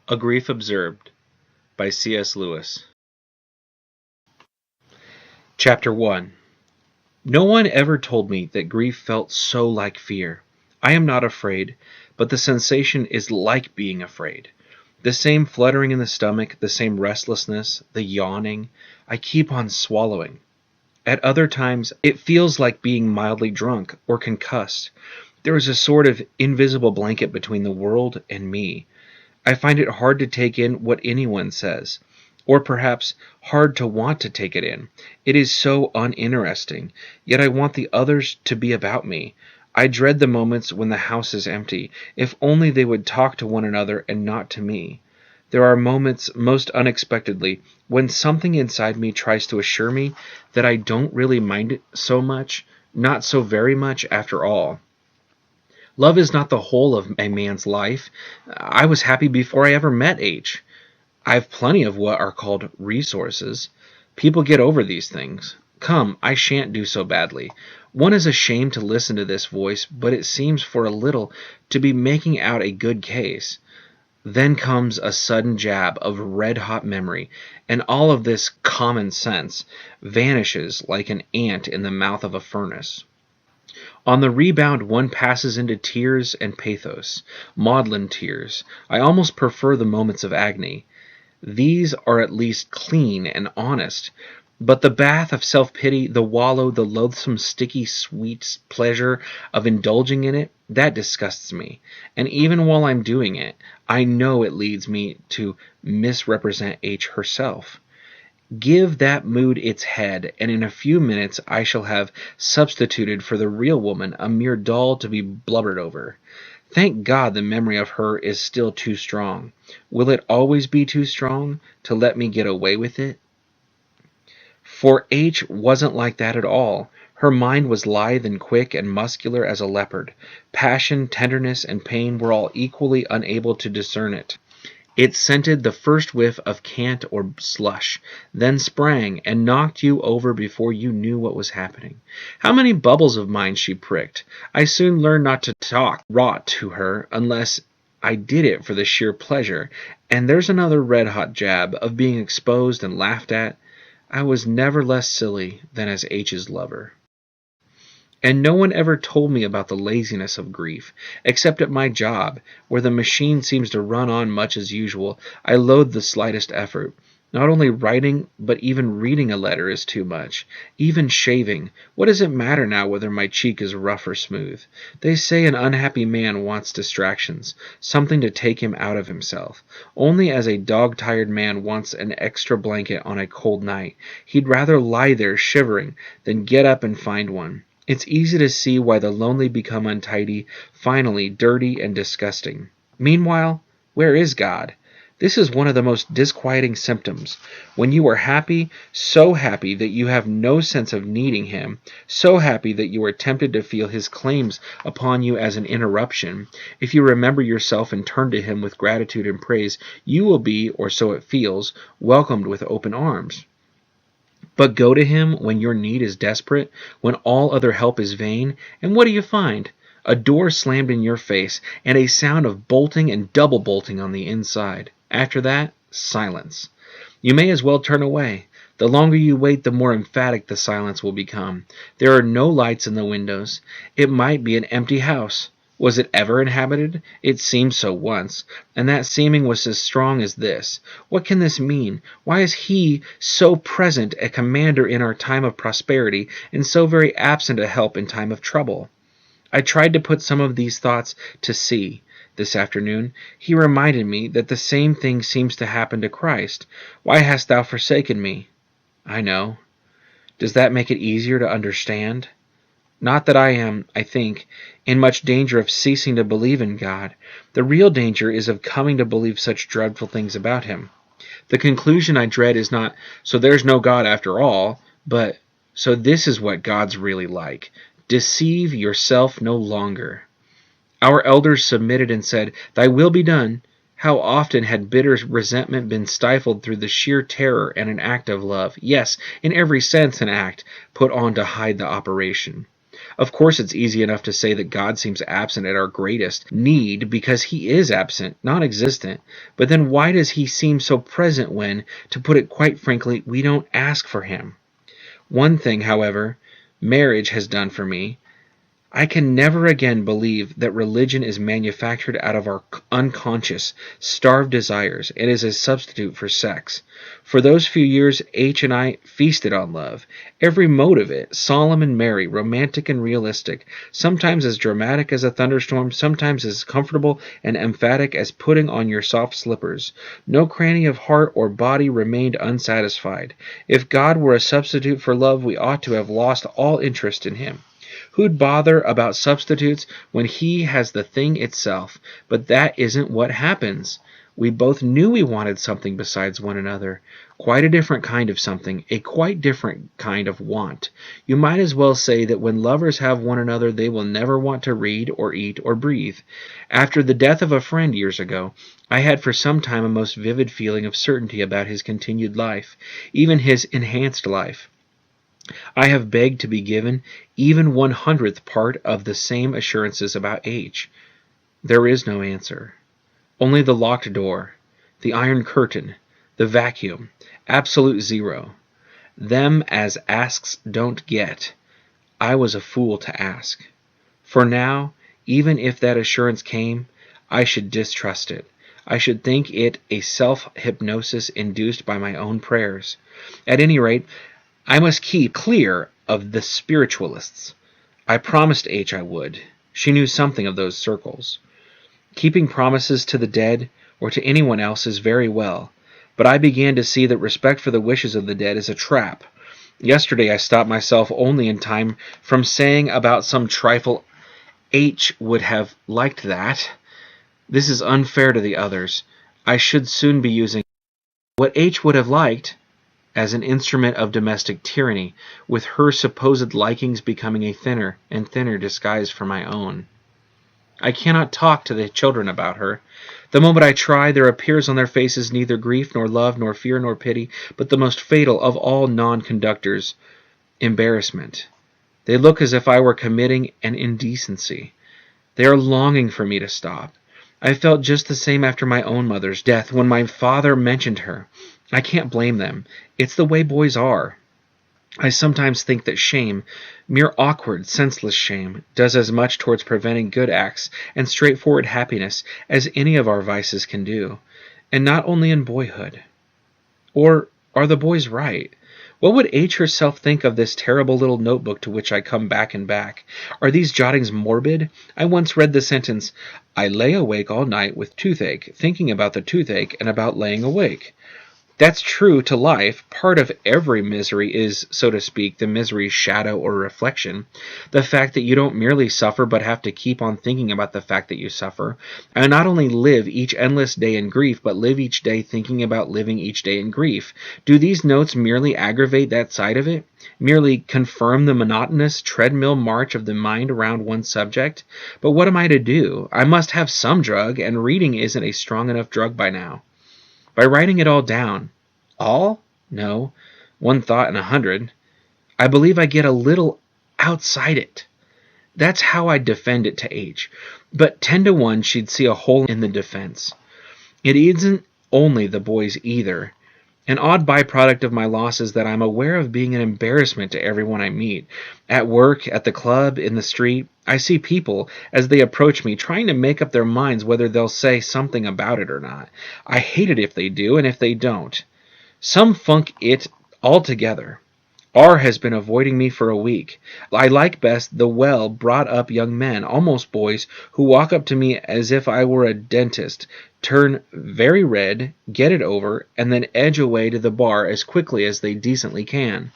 A Grief Observed by C.S. Lewis. Chapter 1. No one ever told me that grief felt so like fear. I am not afraid, but the sensation is like being afraid. The same fluttering in the stomach, the same restlessness, the yawning. I keep on swallowing. At other times, it feels like being mildly drunk or concussed. There is a sort of invisible blanket between the world and me. I find it hard to take in what anyone says, or perhaps hard to want to take it in. It is so uninteresting, yet I want the others to be about me. I dread the moments when the house is empty. If only they would talk to one another and not to me. There are moments, most unexpectedly, when something inside me tries to assure me that I don't really mind it so much, not so very much after all. Love is not the whole of a man's life. I was happy before I ever met H. I've plenty of what are called resources. People get over these things. Come, I shan't do so badly. One is ashamed to listen to this voice, but it seems for a little to be making out a good case. Then comes a sudden jab of red-hot memory, and all of this common sense vanishes like an ant in the mouth of a furnace. On the rebound one passes into tears and pathos, maudlin tears. I almost prefer the moments of agony. These are at least clean and honest. But the bath of self-pity, the wallow, the loathsome, sticky, sweet pleasure of indulging in it, that disgusts me. And even while I'm doing it, I know it leads me to misrepresent H herself. Give that mood its head, and in a few minutes I shall have substituted for the real woman a mere doll to be blubbered over. Thank God the memory of her is still too strong. Will it always be too strong to let me get away with it? For H wasn't like that at all. Her mind was lithe and quick and muscular as a leopard. Passion, tenderness, and pain were all equally unable to discern it. It scented the first whiff of cant or slush, then sprang and knocked you over before you knew what was happening. How many bubbles of mine she pricked! I soon learned not to talk rot to her unless I did it for the sheer pleasure, and there's another red-hot jab of being exposed and laughed at. I was never less silly than as H's lover. And no one ever told me about the laziness of grief, except at my job, where the machine seems to run on much as usual. I loathe the slightest effort. Not only writing, but even reading a letter is too much. Even shaving. What does it matter now whether my cheek is rough or smooth? They say an unhappy man wants distractions, something to take him out of himself. Only as a dog-tired man wants an extra blanket on a cold night. He'd rather lie there shivering than get up and find one. It's easy to see why the lonely become untidy, finally dirty and disgusting. Meanwhile, where is God? This is one of the most disquieting symptoms. When you are happy, so happy that you have no sense of needing Him, so happy that you are tempted to feel His claims upon you as an interruption, if you remember yourself and turn to Him with gratitude and praise, you will be, or so it feels, welcomed with open arms. But go to Him when your need is desperate, when all other help is vain, and what do you find? A door slammed in your face, and a sound of bolting and double bolting on the inside. After that, silence. You may as well turn away. The longer you wait, the more emphatic the silence will become. There are no lights in the windows. It might be an empty house. Was it ever inhabited? It seemed so once, and that seeming was as strong as this. What can this mean? Why is He so present a commander in our time of prosperity, and so very absent a help in time of trouble? I tried to put some of these thoughts to sea this afternoon. He reminded me that the same thing seems to happen to Christ. Why hast thou forsaken me? I know. Does that make it easier to understand? Not that I am, I think, in much danger of ceasing to believe in God. The real danger is of coming to believe such dreadful things about Him. The conclusion I dread is not, so there's no God after all, but, so this is what God's really like. Deceive yourself no longer. Our elders submitted and said, Thy will be done. How often had bitter resentment been stifled through the sheer terror and an act of love, yes, in every sense an act, put on to hide the operation. Of course, it's easy enough to say that God seems absent at our greatest need because he is absent, non-existent. But then why does he seem so present when, to put it quite frankly, we don't ask for him? One thing, however, marriage has done for me. I can never again believe that religion is manufactured out of our unconscious, starved desires and is a substitute for sex. For those few years, H and I feasted on love, every mode of it, solemn and merry, romantic and realistic, sometimes as dramatic as a thunderstorm, sometimes as comfortable and emphatic as putting on your soft slippers. No cranny of heart or body remained unsatisfied. If God were a substitute for love, we ought to have lost all interest in him. Who'd bother about substitutes when he has the thing itself? But that isn't what happens. We both knew we wanted something besides one another. Quite a different kind of something, a quite different kind of want. You might as well say that when lovers have one another, they will never want to read or eat or breathe. After the death of a friend years ago, I had for some time a most vivid feeling of certainty about his continued life, even his enhanced life. I have begged to be given even 100th part of the same assurances about H. There is no answer. Only the locked door, the iron curtain, the vacuum, absolute zero. Them as asks don't get. I was a fool to ask. For now, even if that assurance came, I should distrust it. I should think it a self-hypnosis induced by my own prayers. At any rate, I must keep clear of the spiritualists. I promised H I would. She knew something of those circles. Keeping promises to the dead or to anyone else is very well, but I began to see that respect for the wishes of the dead is a trap. Yesterday I stopped myself only in time from saying about some trifle, H would have liked that. This is unfair to the others. I should soon be using what H would have liked as an instrument of domestic tyranny, with her supposed likings becoming a thinner and thinner disguise for my own. I cannot talk to the children about her. The moment I try, there appears on their faces neither grief nor love nor fear nor pity, but the most fatal of all non-conductors, embarrassment. They look as if I were committing an indecency. They are longing for me to stop. I felt just the same after my own mother's death when my father mentioned her. I can't blame them. It's the way boys are. I sometimes think that shame, mere awkward, senseless shame, does as much towards preventing good acts and straightforward happiness as any of our vices can do, and not only in boyhood. Or are the boys right? What would H herself think of this terrible little notebook to which I come back and back? Are these jottings morbid? I once read the sentence, I lay awake all night with toothache, thinking about the toothache and about laying awake. That's true to life. Part of every misery is, so to speak, the misery's shadow or reflection. The fact that you don't merely suffer but have to keep on thinking about the fact that you suffer. And not only live each endless day in grief, but live each day thinking about living each day in grief. Do these notes merely aggravate that side of it? Merely confirm the monotonous treadmill march of the mind around one subject? But what am I to do? I must have some drug, and reading isn't a strong enough drug by now. By writing it all down. All? No. One thought in 100. I believe I get a little outside it. That's how I'd defend it to H. But 10 to 1 she'd see a hole in the defense. It isn't only the boys either. An odd byproduct of my loss is that I'm aware of being an embarrassment to everyone I meet. At work, at the club, in the street, I see people, as they approach me, trying to make up their minds whether they'll say something about it or not. I hate it if they do, and if they don't. Some funk it altogether. R has been avoiding me for a week. I like best the well-brought-up young men, almost boys, who walk up to me as if I were a dentist, turn very red, get it over, and then edge away to the bar as quickly as they decently can.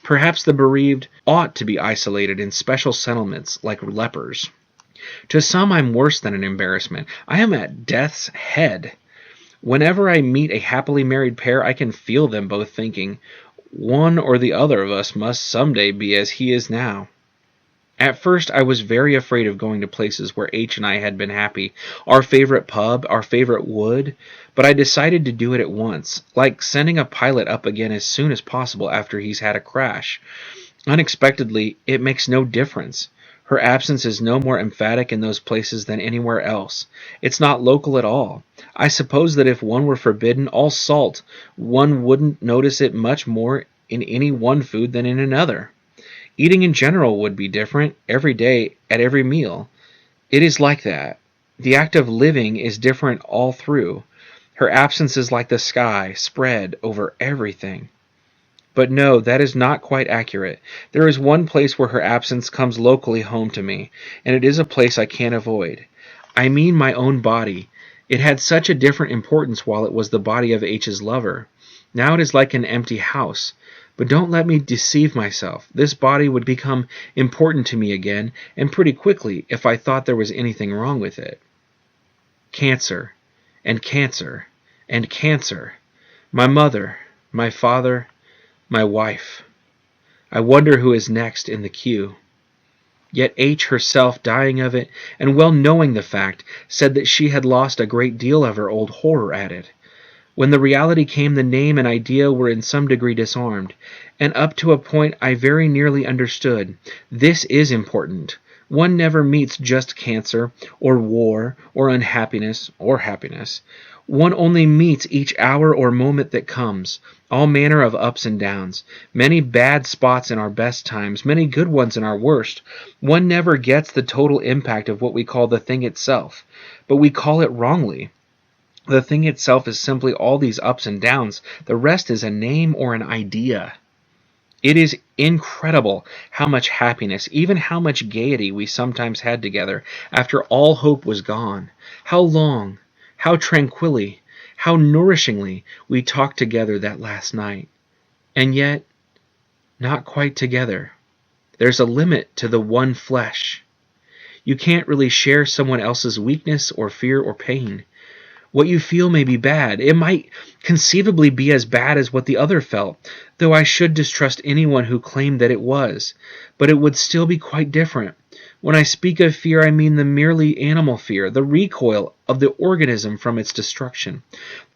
Perhaps the bereaved ought to be isolated in special settlements like lepers. To some I'm worse than an embarrassment. I am at death's head. Whenever I meet a happily married pair, I can feel them both thinking, one or the other of us must someday be as he is now. At first I was very afraid of going to places where H and I had been happy, our favorite pub, our favorite wood, but I decided to do it at once, like sending a pilot up again as soon as possible after he's had a crash. Unexpectedly, it makes no difference. Her absence is no more emphatic in those places than anywhere else. It's not local at all. I suppose that if one were forbidden all salt, one wouldn't notice it much more in any one food than in another. Eating in general would be different every day at every meal. It is like that. The act of living is different all through. Her absence is like the sky, spread over everything. But no, that is not quite accurate. There is one place where her absence comes locally home to me, and it is a place I can't avoid. I mean my own body. It had such a different importance while it was the body of H's lover. Now it is like an empty house. But don't let me deceive myself. This body would become important to me again, and pretty quickly, if I thought there was anything wrong with it. Cancer, and cancer, and cancer. My mother, my father, my wife. I wonder who is next in the queue. Yet H herself, dying of it, and well knowing the fact, said that she had lost a great deal of her old horror at it. When the reality came, the name and idea were in some degree disarmed, and up to a point I very nearly understood. This is important. One never meets just cancer, or war, or unhappiness, or happiness. One only meets each hour or moment that comes, all manner of ups and downs, many bad spots in our best times, many good ones in our worst. One never gets the total impact of what we call the thing itself, but we call it wrongly. The thing itself is simply all these ups and downs. The rest is a name or an idea. It is incredible how much happiness, even how much gaiety we sometimes had together after all hope was gone. How long, how tranquilly, how nourishingly we talked together that last night. And yet, not quite together. There's a limit to the one flesh. You can't really share someone else's weakness or fear or pain. What you feel may be bad. It might conceivably be as bad as what the other felt, though I should distrust anyone who claimed that it was. But it would still be quite different. When I speak of fear, I mean the merely animal fear, the recoil of the organism from its destruction,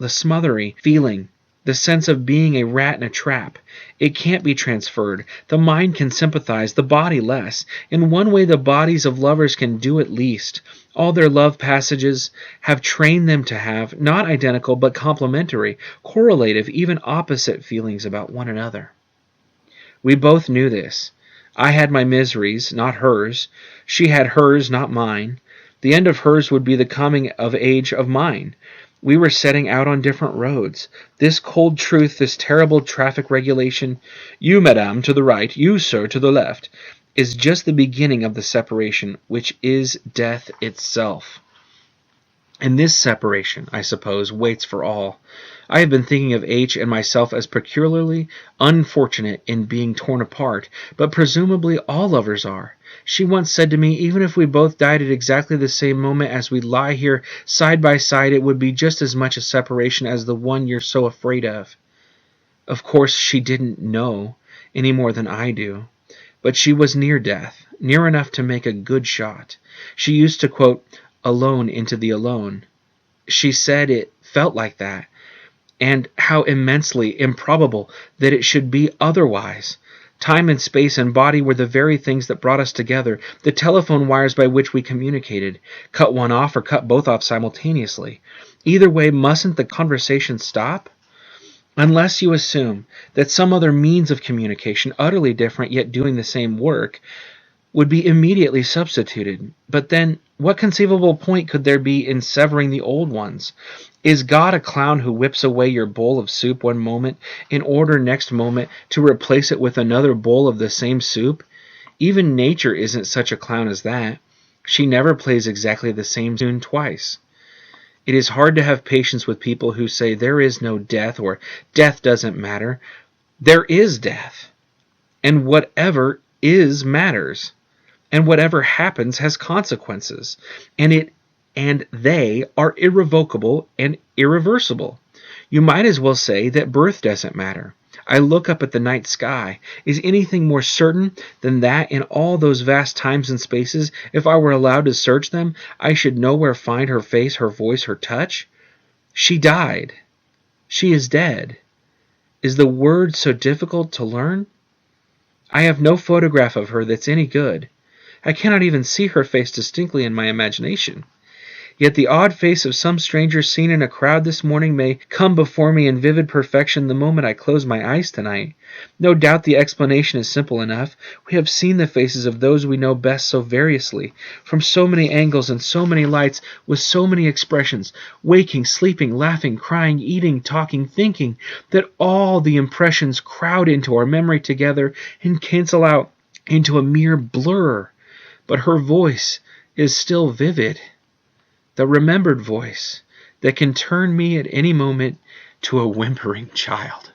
the smothery feeling, the sense of being a rat in a trap. It can't be transferred. The mind can sympathize, the body less. In one way, the bodies of lovers can do at least. All their love passages have trained them to have, not identical, but complementary, correlative, even opposite feelings about one another. We both knew this. I had my miseries, not hers. She had hers, not mine. The end of hers would be the coming of age of mine. We were setting out on different roads. This cold truth, this terrible traffic regulation, you, madame, to the right, you, sir, to the left, is just the beginning of the separation, which is death itself. And this separation, I suppose, waits for all. I have been thinking of H and myself as peculiarly unfortunate in being torn apart, but presumably all lovers are. She once said to me, even if we both died at exactly the same moment as we lie here side by side, it would be just as much a separation as the one you're so afraid of. Of course, she didn't know any more than I do, but she was near death, near enough to make a good shot. She used to quote, "alone into the alone." She said it felt like that, and how immensely improbable that it should be otherwise. Time and space and body were the very things that brought us together, the telephone wires by which we communicated. Cut one off or cut both off simultaneously. Either way, mustn't the conversation stop? Unless you assume that some other means of communication, utterly different yet doing the same work, would be immediately substituted. But then, what conceivable point could there be in severing the old ones? Is God a clown who whips away your bowl of soup one moment in order next moment to replace it with another bowl of the same soup? Even nature isn't such a clown as that. She never plays exactly the same tune twice. It is hard to have patience with people who say there is no death or death doesn't matter. There is death. And whatever is matters. And whatever happens has consequences. And they are irrevocable and irreversible. You might as well say that birth doesn't matter. I look up at the night sky. Is anything more certain than that in all those vast times and spaces, if I were allowed to search them, I should nowhere find her face, her voice, her touch? She died. She is dead. Is the word so difficult to learn? I have no photograph of her that's any good. I cannot even see her face distinctly in my imagination. Yet the odd face of some stranger seen in a crowd this morning may come before me in vivid perfection the moment I close my eyes tonight. No doubt the explanation is simple enough. We have seen the faces of those we know best so variously, from so many angles and so many lights, with so many expressions, waking, sleeping, laughing, crying, eating, talking, thinking, that all the impressions crowd into our memory together and cancel out into a mere blur. But her voice is still vivid. The remembered voice that can turn me at any moment to a whimpering child.